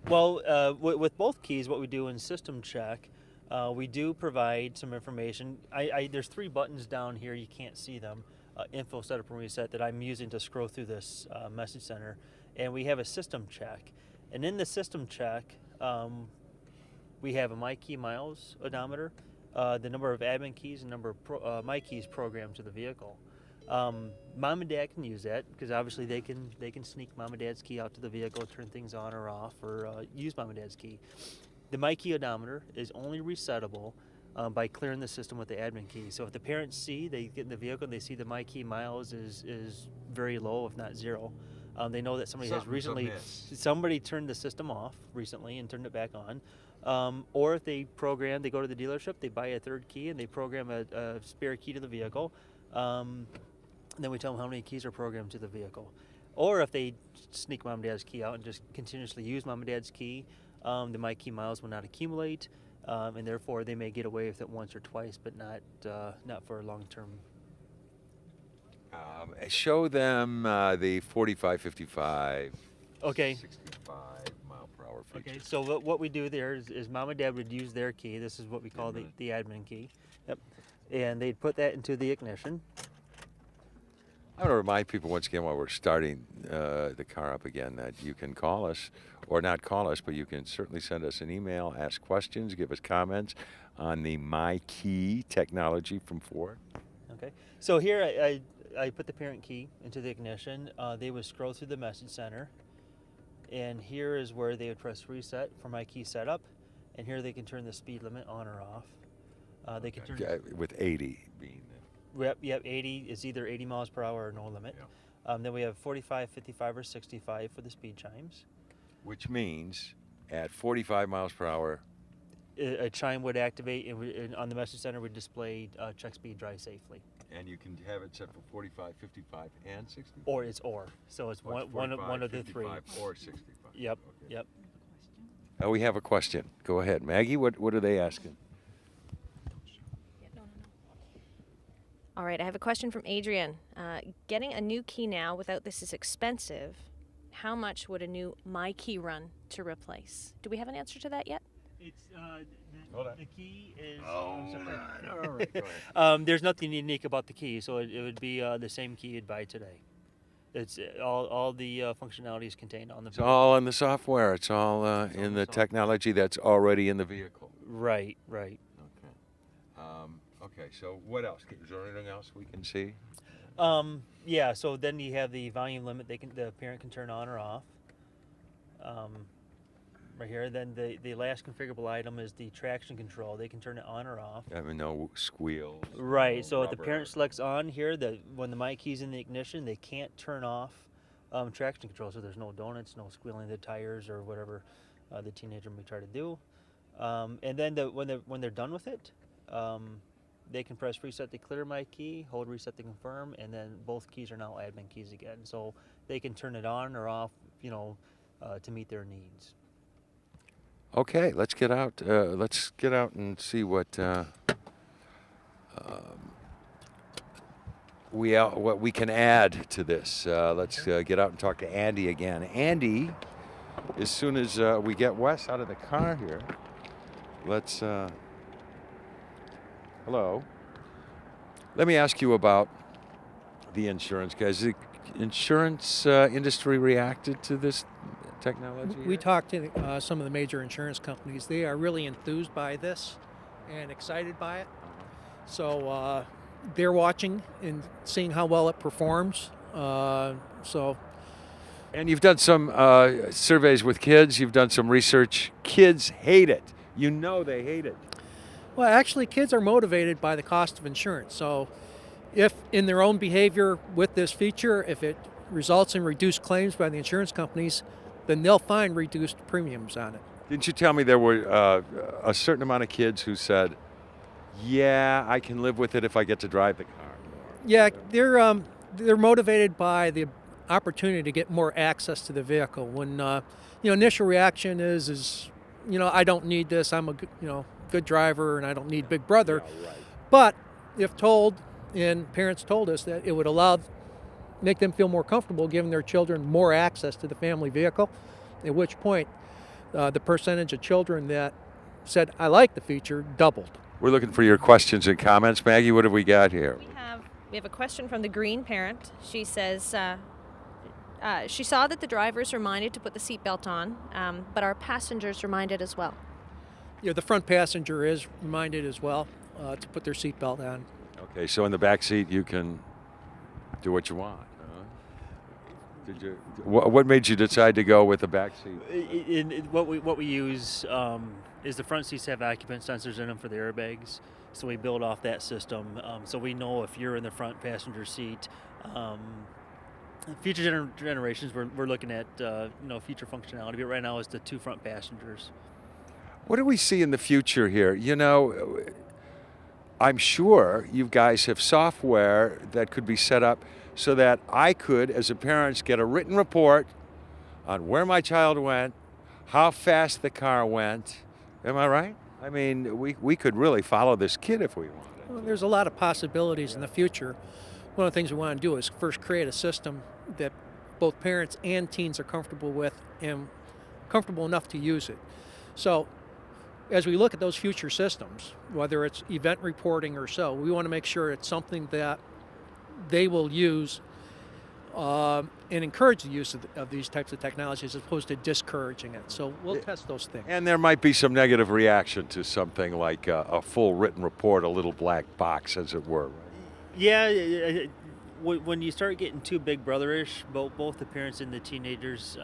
Well, with both keys, what we do in system check, we do provide some information. There's three buttons down here. You can't see them. Info, setup, and reset that I'm using to scroll through this message center, and we have a system check. And in the system check, we have a MyKey miles odometer, the number of admin keys, and number of MyKeys programmed to the vehicle. Mom and Dad can use that because obviously they can sneak Mom and Dad's key out to the vehicle, turn things on or off, or use Mom and Dad's key. The MyKey odometer is only resettable by clearing the system with the admin key. So if the parents see, they get in the vehicle and they see the MyKey miles is very low, if not zero, they know that somebody turned the system off recently and turned it back on. Or if they go to the dealership, they buy a third key and they program a spare key to the vehicle. Then we tell them how many keys are programmed to the vehicle. Or if they sneak Mom and Dad's key out and just continuously use Mom and Dad's key, the MyKey miles will not accumulate, and therefore they may get away with it once or twice, but not for a long term. Show them the 45, 55, Okay. 65 mile per hour feature. Okay, so what we do there is Mom and Dad would use their key. This is what we call the admin key. Yep. And they'd put that into the ignition. I want to remind people once again while we're starting the car up again that you can call us, or not call us, but you can certainly send us an email, ask questions, give us comments on the MyKey technology from Ford. Okay, so here I put the parent key into the ignition. They would scroll through the message center, and here is where they would press reset for MyKey setup, and here they can turn the speed limit on or off. They can turn with 80 being Yep, 80 is either 80 miles per hour or no limit. Yeah. Then we have 45, 55, or 65 for the speed chimes. which means at 45 miles per hour. A chime would activate, and on the message center would display check speed, drive safely. And you can have it set for 45, 55, and 65? Or it's or. So it's one of the three. 55 or 65. Yep, Okay. yep. We have a question. Go ahead. Maggie, what are they asking? All right, I have a question from Adrian. Getting a new key now without this is expensive. How much would a new MyKey run to replace? Do we have an answer to that yet? It's Hold on. the key is. All right, go ahead. There's nothing unique about the key, so it would be the same key you'd buy today. It's all the functionality is contained on the. It's all in the software. It's all in the technology that's already in the vehicle. Right, right. Okay. Okay. So what else? Is there anything else we can see? Yeah. So then you have the volume limit. The parent can turn on or off. Right here. Then the last configurable item is the traction control. They can turn it on or off. I mean, no squeals. Right. No So if the rubber. parent selects on here, when the MyKey's in the ignition, they can't turn off traction control. So there's no donuts, no squealing of the tires or whatever the teenager may try to do. And then when they're done with it, they can press reset to clear MyKey, hold reset to confirm, and then both keys are now admin keys again. So they can turn it on or off, to meet their needs. Okay, let's get out. Let's get out and see what we can add to this. Let's get out and talk to Andy again. Andy, as soon as we get Wes out of the car here, let's. Hello. Let me ask you about the insurance guys. The insurance industry reacted to this technology? We talked to some of the major insurance companies. They are really enthused by this and excited by it. So they're watching and seeing how well it performs. And you've done some surveys with kids. You've done some research. Kids hate it. You know they hate it. Well, actually, kids are motivated by the cost of insurance. So if in their own behavior with this feature, if it results in reduced claims by the insurance companies, then they'll find reduced premiums on it. Didn't you tell me there were a certain amount of kids who said, yeah, I can live with it if I get to drive the car more? Yeah, they're motivated by the opportunity to get more access to the vehicle. When initial reaction is I don't need this. I'm a good driver and I don't need Big Brother. Yeah, right. But if told, and parents told us that it would make them feel more comfortable giving their children more access to the family vehicle, at which point the percentage of children that said, I like the feature, doubled. We're looking for your questions and comments. Maggie, what have we got here? We have a question from the green parent. She says she saw that the driver's reminded to put the seatbelt on, but our passengers reminded as well. Yeah, the front passenger is reminded as well to put their seatbelt on. Okay, so in the back seat you can do what you want. Huh? Did you? What made you decide to go with the back seat? What we use is the front seats have occupant sensors in them for the airbags, so we build off that system. So we know if you're in the front passenger seat. Future generations, we're looking at future functionality, but right now it's the two front passengers. What do we see in the future here? You know, I'm sure you guys have software that could be set up so that I could, as a parent, get a written report on where my child went, how fast the car went. Am I right? I mean, we could really follow this kid if we wanted. Well, there's a lot of possibilities in the future. One of the things we want to do is first create a system that both parents and teens are comfortable with and comfortable enough to use it. So as we look at those future systems, whether it's event reporting or so, we want to make sure it's something that they will use and encourage the use of these types of technologies as opposed to discouraging it. So we'll test those things. And there might be some negative reaction to something like a full written report, a little black box, as it were. Right? Yeah, when you start getting too big brotherish, both the parents and the teenagers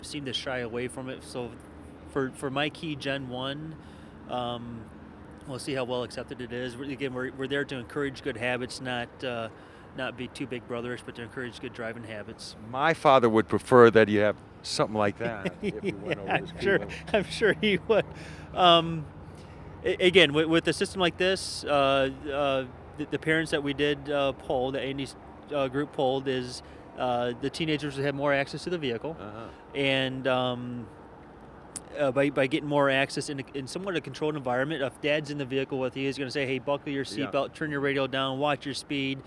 seem to shy away from it. So for MyKey Gen 1, we'll see how well accepted it is. We're there to encourage good habits, not be too big brotherish, but to encourage good driving habits. My father would prefer that you have something like that. If you went over this I'm sure he would. Again, with a system like this, the parents that we did poll, the Andy's group polled, is the teenagers would have more access to the vehicle, and by getting more access in somewhat a controlled environment. If dad's in the vehicle with you, he's going to say, hey, buckle your seatbelt, turn your radio down, watch your speed.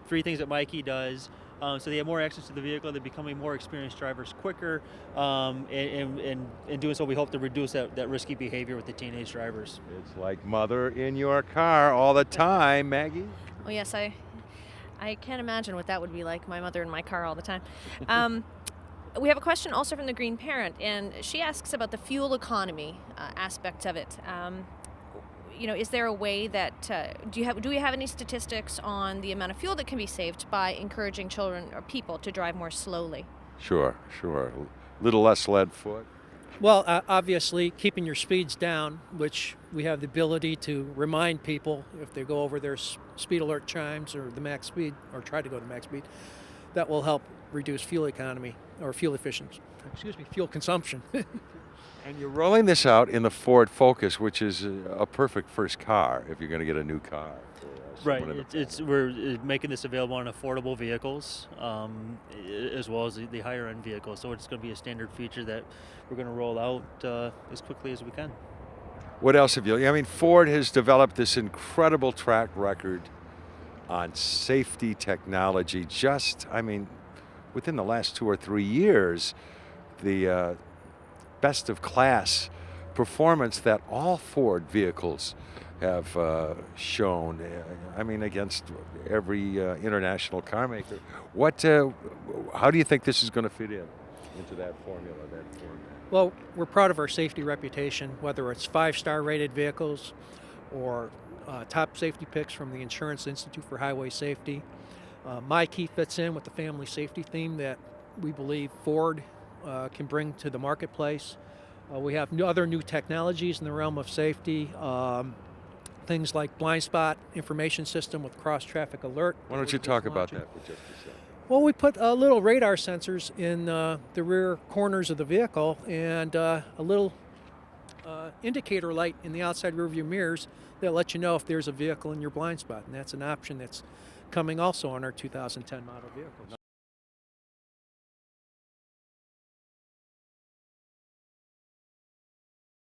3 things that MyKey does. So they have more access to the vehicle. They're becoming more experienced drivers quicker. And in doing so, we hope to reduce that risky behavior with the teenage drivers. It's like mother in your car all the time, Maggie. Oh, yes, I can't imagine what that would be like, my mother in my car all the time. We have a question also from the green parent, and she asks about the fuel economy aspect of it. Is there a way that do we have any statistics on the amount of fuel that can be saved by encouraging children or people to drive more slowly? Sure. Little less lead foot. Well, obviously, keeping your speeds down, which we have the ability to remind people if they go over their speed alert chimes or the max speed, or try to go to max speed, that will help reduce fuel economy or fuel consumption. And you're rolling this out in the Ford Focus, which is a perfect first car if you're going to get a new car. Right. We're making this available on affordable vehicles as well as the higher end vehicles. So it's going to be a standard feature that we're going to roll out as quickly as we can. What else have you? I mean, Ford has developed this incredible track record on safety technology. Within the last 2 or 3 years, the best of class performance that all Ford vehicles have shown. Against every international car maker. How do you think this is going to fit into that formula, that format? Well, we're proud of our safety reputation, whether it's 5-star rated vehicles or top safety picks from the Insurance Institute for Highway Safety. MyKey fits in with the family safety theme that we believe Ford can bring to the marketplace. We have other new technologies in the realm of safety, things like blind spot information system with cross-traffic alert. Why don't you talk about that for just a second? Well, we put little radar sensors in the rear corners of the vehicle and a little indicator light in the outside rearview mirrors that let you know if there's a vehicle in your blind spot, and that's an option that's coming also on our 2010 model vehicles.